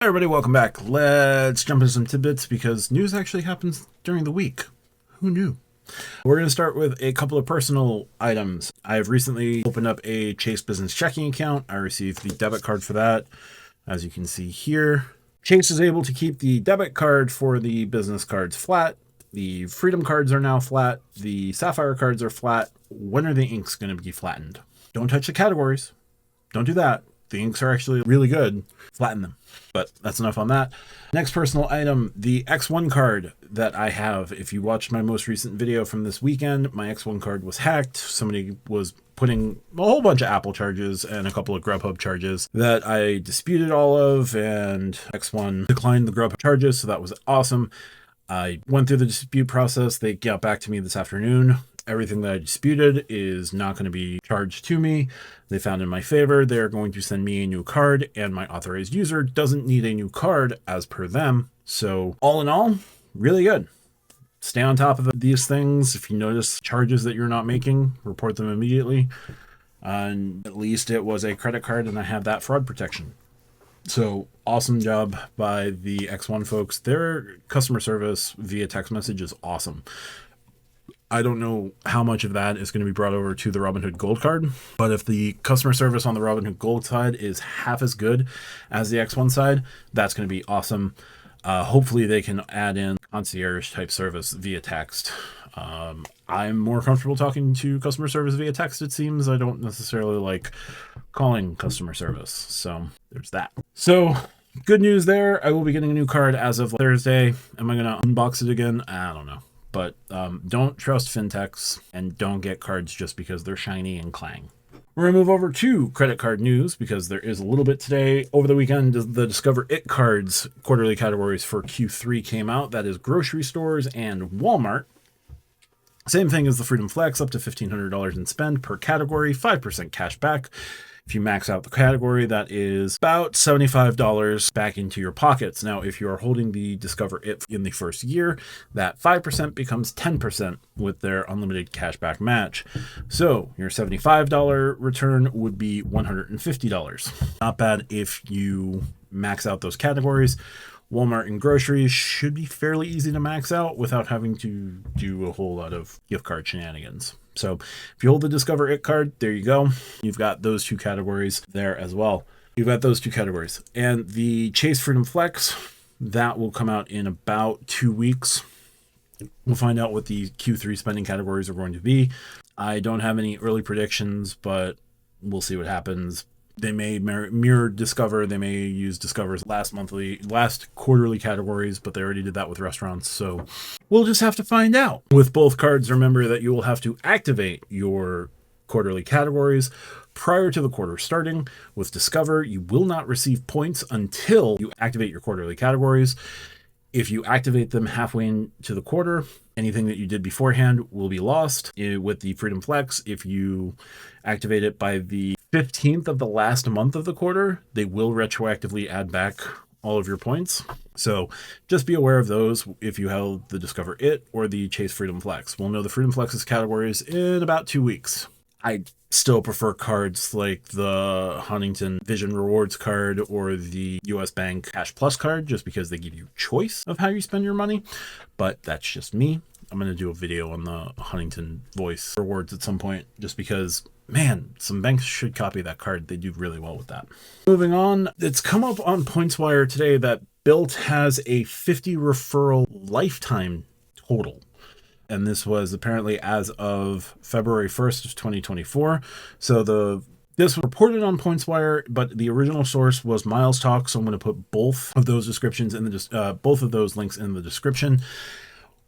Hi everybody, welcome back. Let's jump into some tidbits because news actually happens during the week. Who knew? We're going to start with a couple of personal items. I've recently opened up a Chase business checking account. I received the debit card for that, as you can see here. Chase is able to keep the debit card for the business cards flat. The Freedom cards are now flat. The Sapphire cards are flat. When are the inks going to be flattened? Don't touch the categories. Don't do that. The inks are actually really good. Flatten them. But that's enough on that. Next personal item, the X1 card that I have. If you watched my most recent video from this weekend, my X1 card was hacked. Somebody was putting a whole bunch of Apple charges and a couple of Grubhub charges that I disputed all of, and X1 declined the Grubhub charges, so that was awesome. I went through the dispute process. They got back to me this afternoon. Everything that I disputed is not going to be charged to me. They found in my favor. They're going to send me a new card, and my authorized user doesn't need a new card as per them. So all in all, really good. Stay on top of these things. If you notice charges that you're not making, report them immediately. And at least it was a credit card and I have that fraud protection. So awesome job by the X1 folks. Their customer service via text message is awesome. I don't know how much of that is going to be brought over to the Robinhood Gold card, but if the customer service on the Robinhood Gold side is half as good as the X1 side, that's going to be awesome. Hopefully they can add in concierge type service via text. I'm more comfortable talking to customer service via text, it seems. I don't necessarily like calling customer service. So there's that. So good news there. I will be getting a new card as of Thursday. Am I going to unbox it again? I don't know. But don't trust fintechs and don't get cards just because they're shiny and clang. We're going to move over to credit card news because there is a little bit today. Over the weekend, the Discover It cards quarterly categories for Q3 came out. That is grocery stores and Walmart. Same thing as the Freedom Flex, up to $1,500 in spend per category, 5% cash back. If you max out the category, that is about $75 back into your pockets. Now, if you are holding the Discover It in the first year, that 5% becomes 10% with their unlimited cashback match. So your $75 return would be $150. Not bad if you max out those categories. Walmart and groceries should be fairly easy to max out without having to do a whole lot of gift card shenanigans. So if you hold the Discover It card, there you go. You've got those two categories there as well. You've got those two categories. And the Chase Freedom Flex, that will come out in about 2 weeks. We'll find out what the Q3 spending categories are going to be. I don't have any early predictions, but we'll see what happens. They may mirror Discover. They may use Discover's last quarterly categories, but they already did that with restaurants. So we'll just have to find out. With both cards, remember that you will have to activate your quarterly categories prior to the quarter starting. With Discover, you will not receive points until you activate your quarterly categories. If you activate them halfway into the quarter, anything that you did beforehand will be lost. With the Freedom Flex, if you activate it by the 15th of the last month of the quarter, they will retroactively add back all of your points. So just be aware of those if you held the Discover It or the Chase Freedom Flex. We'll know the Freedom Flex's categories in about 2 weeks. I still prefer cards like the Huntington Vision Rewards card or the US Bank Cash Plus card just because they give you choice of how you spend your money. But that's just me. I'm going to do a video on the Huntington Voice Rewards at some point just because, man, some banks should copy that card. They do really well with that. Moving on, it's come up on PointsWire today that Bilt has a 50 referral lifetime total. And this was apparently as of February 1st of 2024. So this was reported on PointsWire, but the original source was Miles Talk. So I'm going to put both of those descriptions in both of those links in the description.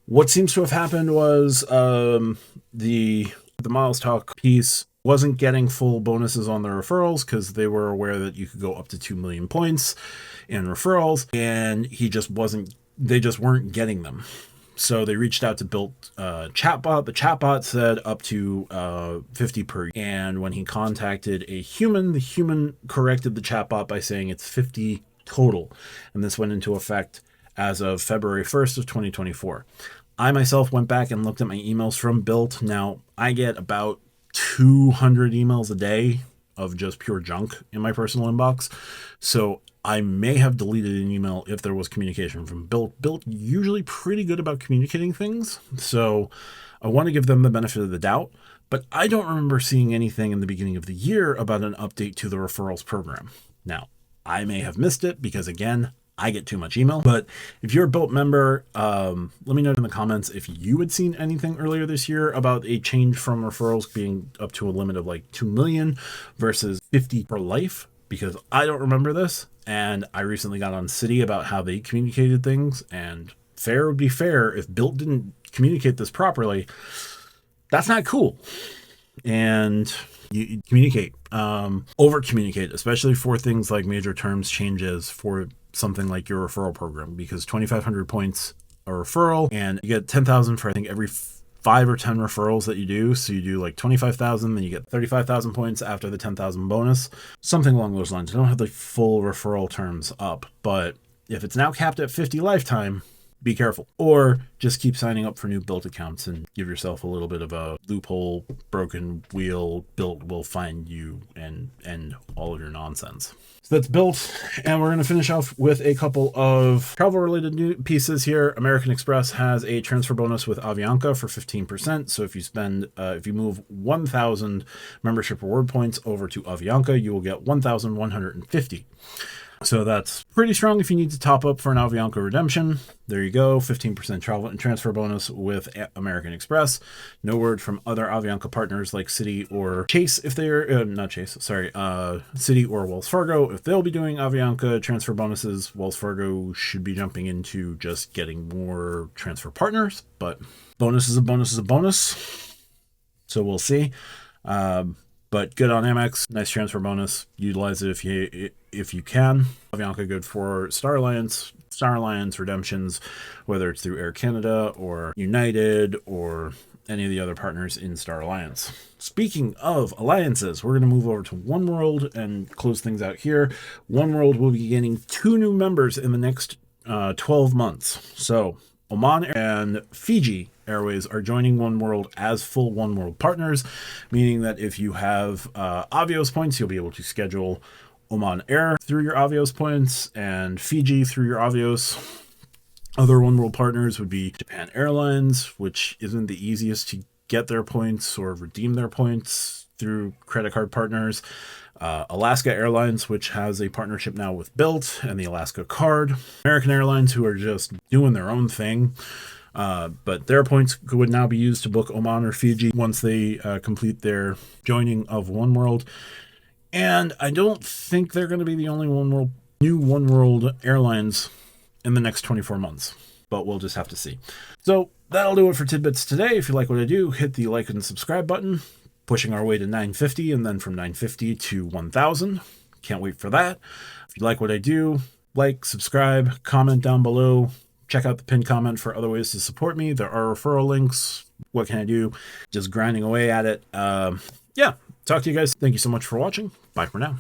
What seems to have happened was the Miles Talk piece wasn't getting full bonuses on their referrals because they were aware that you could go up to 2 million points in referrals, and they just weren't getting them. So they reached out to Bilt chatbot. The chatbot said up to 50 per. And when he contacted a human, the human corrected the chatbot by saying it's 50 total. And this went into effect as of February 1st of 2024. I myself went back and looked at my emails from Bilt. Now, I get about 200 emails a day of just pure junk in my personal inbox. So I may have deleted an email if there was communication from Bilt. Bilt usually pretty good about communicating things, so I want to give them the benefit of the doubt. But I don't remember seeing anything in the beginning of the year about an update to the referrals program. Now, I may have missed it because, again, I get too much email. But if you're a Bilt member, let me know in the comments if you had seen anything earlier this year about a change from referrals being up to a limit of like 2 million versus 50 per life, because I don't remember this. And I recently got on Citi about how they communicated things, and fair would be fair. If Bilt didn't communicate this properly, that's not cool. And you communicate, over communicate, especially for things like major terms changes for something like your referral program, because 2,500 points a referral, and you get 10,000 for I think every 5 or 10 referrals that you do. So you do like 25,000, then you get 35,000 points after the 10,000 bonus, something along those lines. I don't have the full referral terms up, but if it's now capped at 50 lifetime, be careful, or just keep signing up for new Bilt accounts and give yourself a little bit of a loophole, broken wheel. Bilt will find you and end all of your nonsense. So that's Bilt, and we're going to finish off with a couple of travel-related new pieces here. American Express has a transfer bonus with Avianca for 15%. So if you move 1,000 membership reward points over to Avianca, you will get 1,150. So that's pretty strong if you need to top up for an Avianca redemption. There you go, 15% travel and transfer bonus with American Express. No word from other Avianca partners like Citi or Chase if they're, Citi or Wells Fargo. If they'll be doing Avianca transfer bonuses, Wells Fargo should be jumping into just getting more transfer partners. But bonus is a bonus is a bonus. So we'll see. But good on AmEx, nice transfer bonus. Utilize it if you can. Avianca good for Star Alliance redemptions, whether it's through Air Canada or United or any of the other partners in Star Alliance. Speaking of alliances, we're going to move over to OneWorld and close things out here. OneWorld will be gaining 2 new members in the next 12 months. So Oman and Fiji Airways are joining OneWorld as full OneWorld partners, meaning that if you have Avios points, you'll be able to schedule Oman Air through your Avios points and Fiji through your Avios. Other OneWorld partners would be Japan Airlines, which isn't the easiest to get their points or redeem their points through credit card partners. Alaska Airlines, which has a partnership now with Bilt and the Alaska card. American Airlines, who are just doing their own thing. But their points would now be used to book Oman or Fiji once they complete their joining of OneWorld. And I don't think they're going to be the only new OneWorld airlines in the next 24 months. But we'll just have to see. So that'll do it for Tidbits today. If you like what I do, hit the like and subscribe button. Pushing our way to 950 and then from 950 to 1,000. Can't wait for that. If you like what I do, like, subscribe, comment down below. Check out the pinned comment for other ways to support me. There are referral links. What can I do? Just grinding away at it. Yeah, talk to you guys. Thank you so much for watching. Bye for now.